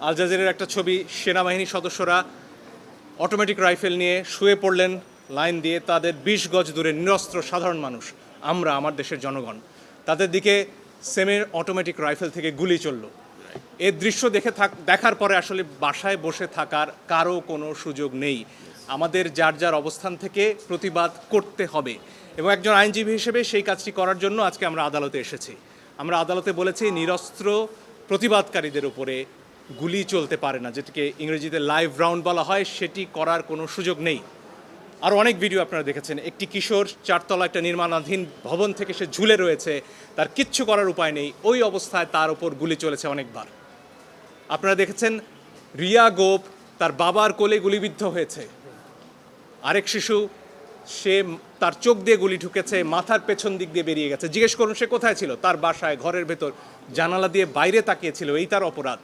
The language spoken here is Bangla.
আল জাজিরার একটা ছবি, সেনাবাহিনী সদস্যরা অটোমেটিক রাইফেল নিয়ে শুয়ে পড়লেন লাইন দিয়ে, তাদের 20 গজ দূরে নিরস্ত্র সাধারণ মানুষ, আমরা, আমার দেশের জনগণ, তাদের দিকে সেমের অটোমেটিক রাইফেল থেকে গুলি চলল। এর দৃশ্য দেখার পরে আসলে বাসায় বসে থাকার কারো কোনো সুযোগ নেই। আমাদের যার যার অবস্থান থেকে প্রতিবাদ করতে হবে, এবং একজন আইনজীবী হিসেবে সেই কাজটি করার জন্য আজকে আমরা আদালতে এসেছি। আমরা আদালতে বলেছি নিরস্ত্র প্রতিবাদকারীদের উপরে গুলি চলতে পারে না, যেটাকে ইংরেজিতে লাইভ রাউন্ড বলা হয়, সেটি করার কোনো সুযোগ নেই। আরও অনেক ভিডিও আপনারা দেখেছেন, একটি কিশোর 4তলা একটা নির্মাণাধীন ভবন থেকে সে ঝুলে রয়েছে, তার কিচ্ছু করার উপায় নেই, ওই অবস্থায় তার ওপর গুলি চলেছে অনেকবার। আপনারা দেখেছেন রিয়া গোপ তার বাবার কোলে গুলিবিদ্ধ হয়েছে, আরেক শিশু সে তার চোখ দিয়ে গুলি ঢুকেছে, মাথার পেছন দিক দিয়ে বেরিয়ে গেছে। জিজ্ঞেস করুন সে কোথায় ছিল? তার বাসায়, ঘরের ভেতর, জানালা দিয়ে বাইরে তাকিয়েছিল, এই তার অপরাধ।